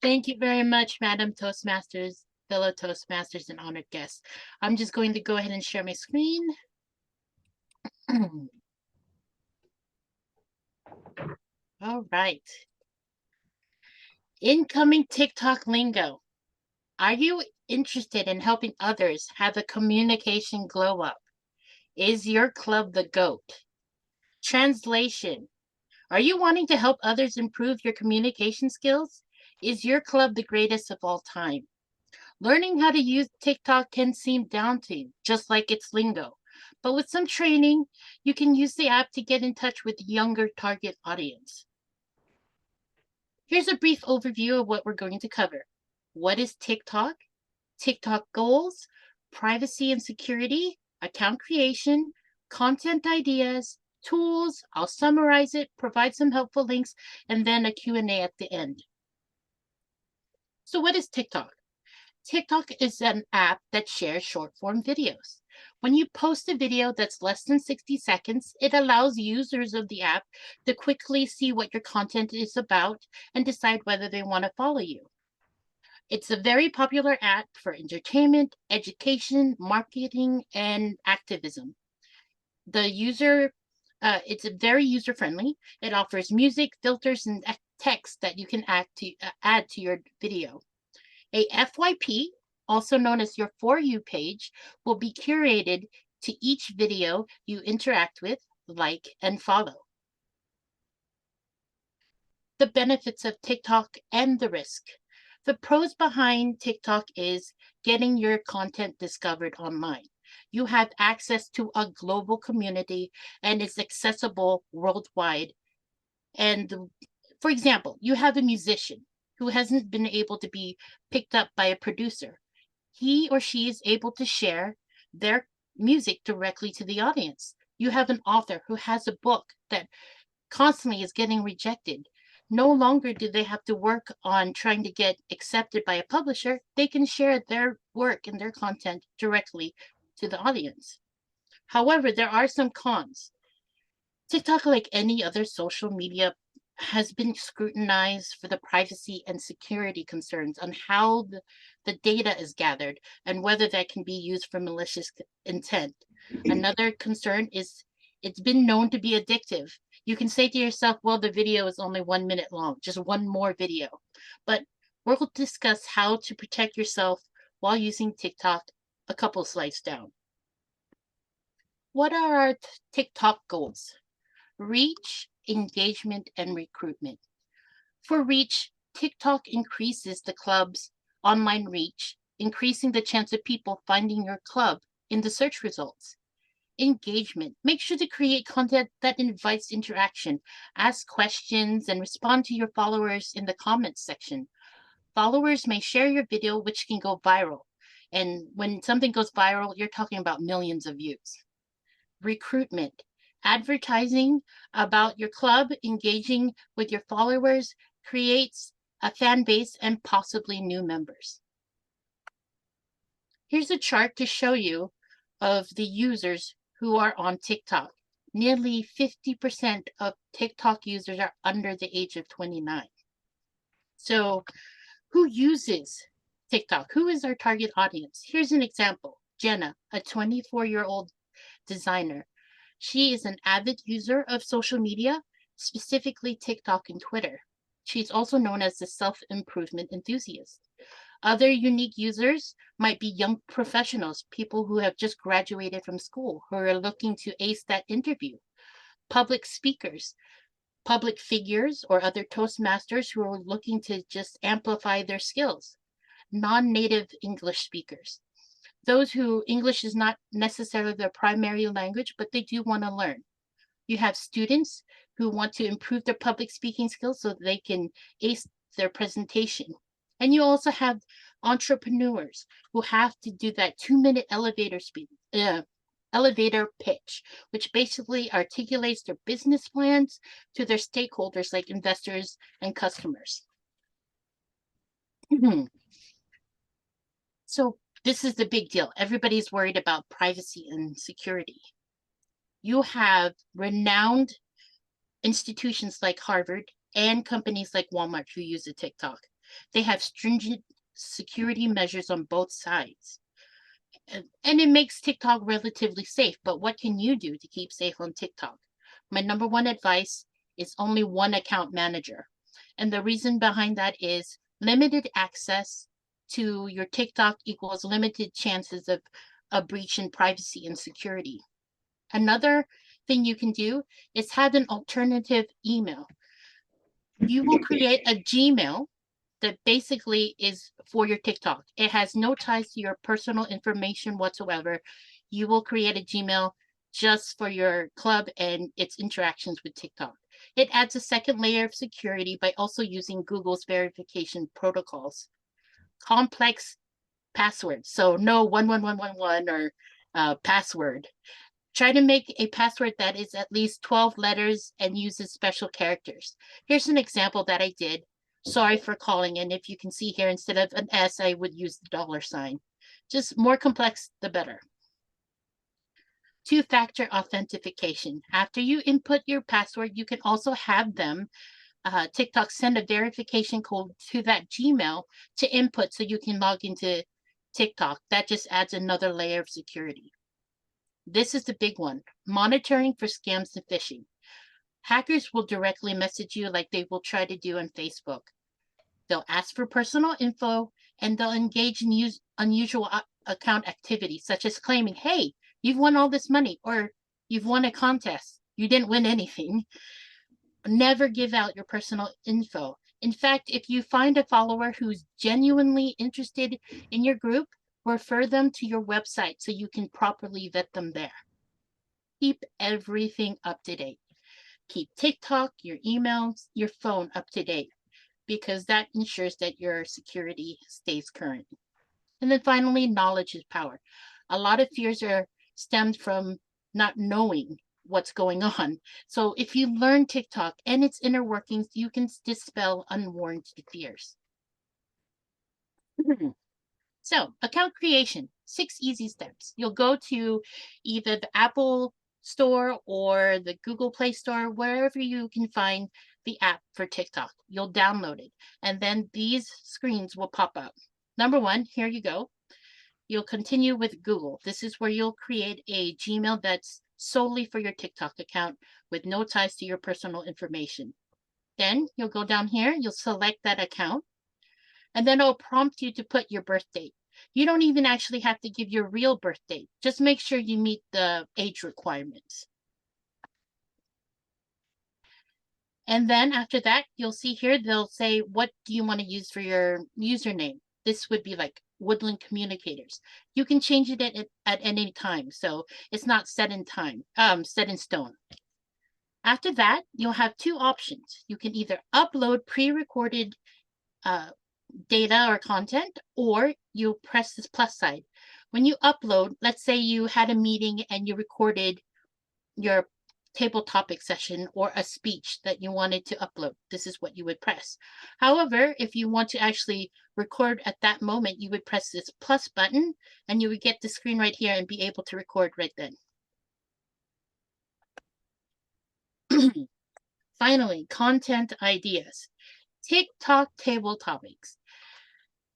Thank you very much, Madam Toastmasters, fellow Toastmasters, and honored guests. I'm just going to go ahead and share my screen. All right. Incoming TikTok lingo. Are you interested in helping others have a communication glow up? Is your club the GOAT? Translation. Are you wanting to help others improve your communication skills? Is your club the greatest of all time? Learning how to use TikTok can seem daunting, just like its lingo. But with some training, you can use the app to get in touch with a younger target audience. Here's a brief overview of what we're going to cover. What is TikTok? TikTok goals, privacy and security, account creation, content ideas, tools. I'll summarize it, provide some helpful links, and then a Q&A at the end. So what is TikTok? TikTok is an app that shares short form videos. When you post a video that's less than 60 seconds, it allows users of the app to quickly see what your content is about and decide whether they want to follow you. It's a very popular app for entertainment, education, marketing, and activism. It's very user friendly. It offers music, filters, and text that you can add to your video. A FYP, also known as your For You page, will be curated to each video you interact with, like, and follow. The benefits of TikTok and the risk. The pros behind TikTok is getting your content discovered online. You have access to a global community and it's accessible worldwide. And for example, you have a musician who hasn't been able to be picked up by a producer. He or she is able to share their music directly to the audience. You have an author who has a book that constantly is getting rejected. No longer do they have to work on trying to get accepted by a publisher. They can share their work and their content directly to the audience. However, there are some cons. TikTok, like any other social media, has been scrutinized for the privacy and security concerns on how the data is gathered and whether that can be used for malicious intent. Another concern is it's been known to be addictive. You can say to yourself, well, the video is only 1 minute long, just one more video. But we'll discuss how to protect yourself while using TikTok a couple slides down. What are our TikTok goals? Reach, engagement, and recruitment. For reach, TikTok increases the club's online reach, increasing the chance of people finding your club in the search results. Engagement. Make sure to create content that invites interaction. Ask questions and respond to your followers in the comments section. Followers may share your video, which can go viral. And when something goes viral, you're talking about millions of views. Recruitment. Advertising about your club, engaging with your followers, creates a fan base and possibly new members. Here's a chart to show you of the users who are on TikTok. Nearly 50% of TikTok users are under the age of 29. So who uses TikTok? Who is our target audience? Here's an example. Jenna, a 24-year-old designer. She is an avid user of social media, specifically TikTok and Twitter. She's also known as the self-improvement enthusiast. Other unique users might be young professionals, people who have just graduated from school, who are looking to ace that interview, public speakers, public figures, or other Toastmasters who are looking to just amplify their skills, non-native English speakers, those who English is not necessarily their primary language, but they do want to learn. You have students who want to improve their public speaking skills so they can ace their presentation. And you also have entrepreneurs who have to do that 2-minute elevator pitch, which basically articulates their business plans to their stakeholders like investors and customers. So this is the big deal. Everybody's worried about privacy and security. You have renowned institutions like Harvard, and companies like Walmart who use the TikTok. They have stringent security measures on both sides. And it makes TikTok relatively safe. But what can you do to keep safe on TikTok? My number one advice is only one account manager. And the reason behind that is limited access to your TikTok equals limited chances of a breach in privacy and security. Another thing you can do is have an alternative email. You will create a Gmail that basically is for your TikTok. It has no ties to your personal information whatsoever. You will create a Gmail just for your club and its interactions with TikTok. It adds a second layer of security by also using Google's verification protocols. Complex passwords, so no 11111 or password. Try to make a password that is at least 12 letters and uses special characters. Here's an example that I did. Sorry for calling. And if you can see here, instead of an S, I would use the $sign. Just more complex, the better. Two-factor authentication. After you input your password, you can also have them, TikTok, send a verification code to that Gmail to input so you can log into TikTok. That just adds another layer of security. This is the big one, monitoring for scams and phishing. Hackers will directly message you like they will try to do on Facebook. They'll ask for personal info and they'll engage in unusual account activity, such as claiming, hey, you've won all this money, or you've won a contest. You didn't win anything. Never give out your personal info. In fact, if you find a follower who's genuinely interested in your group, refer them to your website so you can properly vet them there. Keep everything up to date. Keep TikTok, your emails, your phone up to date, because that ensures that your security stays current. And then finally, knowledge is power. A lot of fears are stemmed from not knowing what's going on. So if you learn TikTok and its inner workings, you can dispel unwarranted fears. So account creation, 6 easy steps. You'll go to either the Apple Store or the Google Play Store, wherever you can find the app for TikTok. You'll download it, and then these screens will pop up. Number 1, here you go. You'll continue with Google. This is where you'll create a Gmail that's solely for your TikTok account with no ties to your personal information. Then you'll go down here, you'll select that account, and then it'll prompt you to put your birth date. You don't even actually have to give your real birth date. Just make sure you meet the age requirements. And then after that, you'll see here, they'll say, what do you want to use for your username? This would be like Woodland Communicators. You can change it at any time. So it's not set in time, set in stone. After that, you'll have 2 options. You can either upload pre-recorded data or content, or you press this plus sign. When you upload, let's say you had a meeting and you recorded your table topic session or a speech that you wanted to upload. This is what you would press. However, if you want to actually record at that moment, you would press this plus button and you would get the screen right here and be able to record right then. Finally, content ideas. TikTok table topics.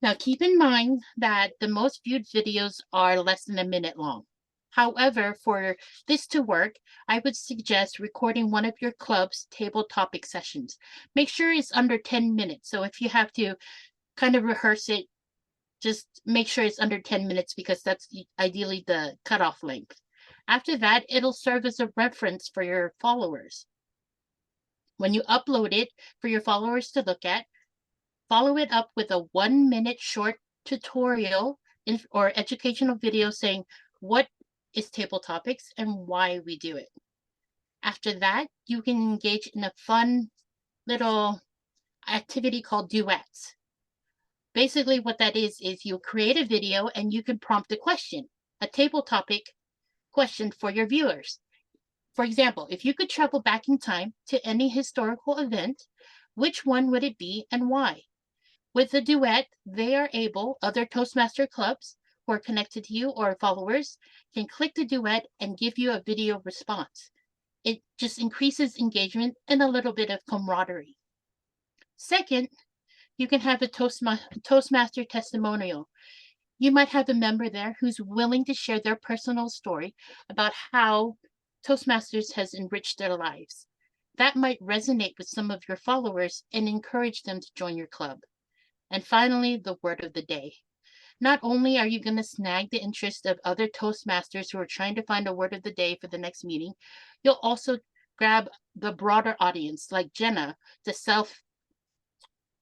Now, keep in mind that the most viewed videos are less than a minute long. However, for this to work, I would suggest recording one of your club's table topic sessions. Make sure it's under 10 minutes. So if you have to kind of rehearse it, just make sure it's under 10 minutes because that's ideally the cutoff length. After that, it'll serve as a reference for your followers. When you upload it for your followers to look at, follow it up with a 1-minute short tutorial or educational video saying what is table topics and why we do it. After that, you can engage in a fun little activity called duets. Basically what that is you create a video and you can prompt a question, a table topic question for your viewers. For example, if you could travel back in time to any historical event, which one would it be and why? With the duet, they are able, other Toastmaster clubs who are connected to you or followers can click the duet and give you a video response. It just increases engagement and a little bit of camaraderie. Second, you can have a Toastmaster testimonial. You might have a member there who's willing to share their personal story about how Toastmasters has enriched their lives. That might resonate with some of your followers and encourage them to join your club. And finally, the word of the day. Not only are you going to snag the interest of other Toastmasters who are trying to find a word of the day for the next meeting, you'll also grab the broader audience like Jenna, the self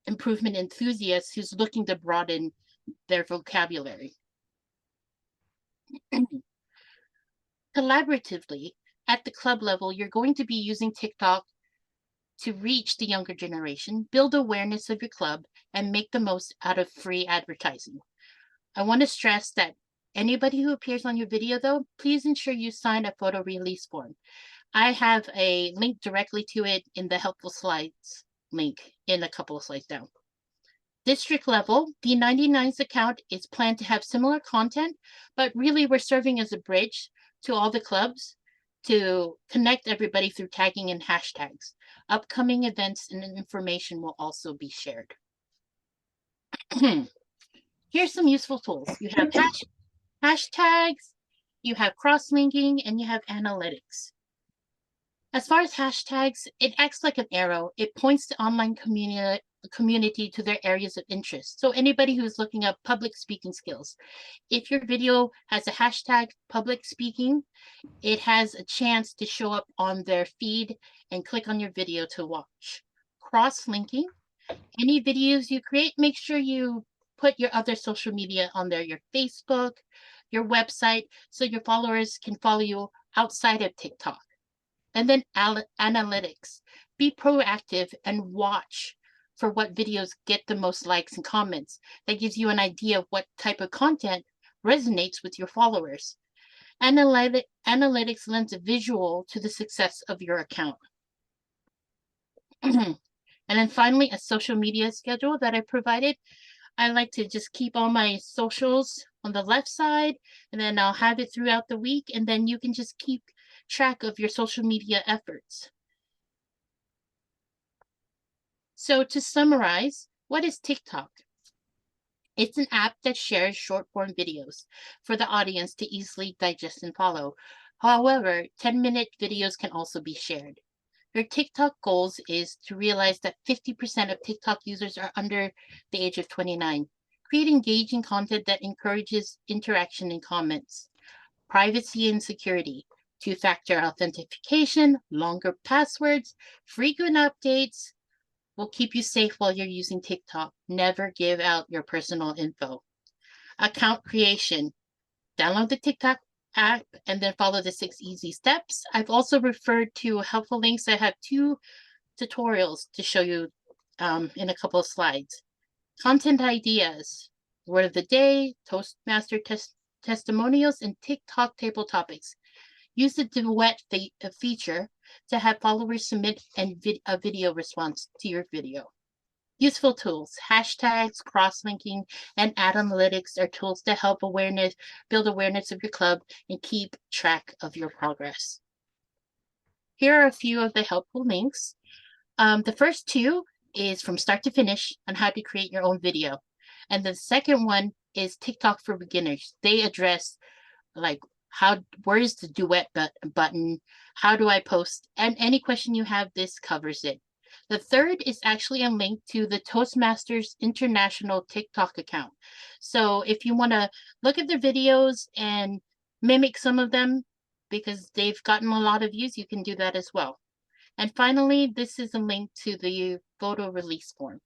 improvement enthusiast who's looking to broaden their vocabulary. Collaboratively, at the club level, you're going to be using TickTok to reach the younger generation, build awareness of your club, and make the most out of free advertising. I want to stress that anybody who appears on your video, though, please ensure you sign a photo release form. I have a link directly to it in the helpful slides link in a couple of slides down. District level, the 99s account is planned to have similar content, but really we're serving as a bridge to all the clubs to connect everybody through tagging and hashtags. Upcoming events and information will also be shared. Here's some useful tools. You have hashtags, you have cross-linking, and you have analytics. As far as hashtags, it acts like an arrow. It points the online community to their areas of interest. So anybody who's looking up public speaking skills, if your video has a hashtag public speaking, it has a chance to show up on their feed and click on your video to watch. Cross-linking, any videos you create, make sure you put your other social media on there, your Facebook, your website, so your followers can follow you outside of TikTok. And then analytics, be proactive and watch for what videos get the most likes and comments. That gives you an idea of what type of content resonates with your followers. Analytics lends a visual to the success of your account. And then finally, a social media schedule that I provided. I like to just keep all my socials on the left side, and then I'll have it throughout the week, and then you can just keep track of your social media efforts. So to summarize, what is TickTok? It's an app that shares short form videos for the audience to easily digest and follow. However, 10-minute videos can also be shared. Your TikTok goals is to realize that 50% of TikTok users are under the age of 29. Create engaging content that encourages interaction and comments. Privacy and security, two-factor authentication, longer passwords, frequent updates will keep you safe while you're using TikTok. Never give out your personal info. Account creation. Download the TikTok app and then follow the 6 easy steps. I've also referred to helpful links. I have 2 tutorials to show you in a couple of slides. Content ideas, word of the day, Toastmaster testimonials, and TikTok table topics. Use the duet feature to have followers submit a video response to your video. Useful tools, hashtags, cross-linking, and analytics are tools to help build awareness of your club and keep track of your progress. Here are a few of the helpful links. The first 2 is from start to finish on how to create your own video. And the second one is TikTok for beginners. They address like where's the duet button? How do I post? And any question you have, this covers it. The third is actually a link to the Toastmasters International TikTok account. So if you want to look at their videos and mimic some of them because they've gotten a lot of views, you can do that as well. And finally, this is a link to the photo release form.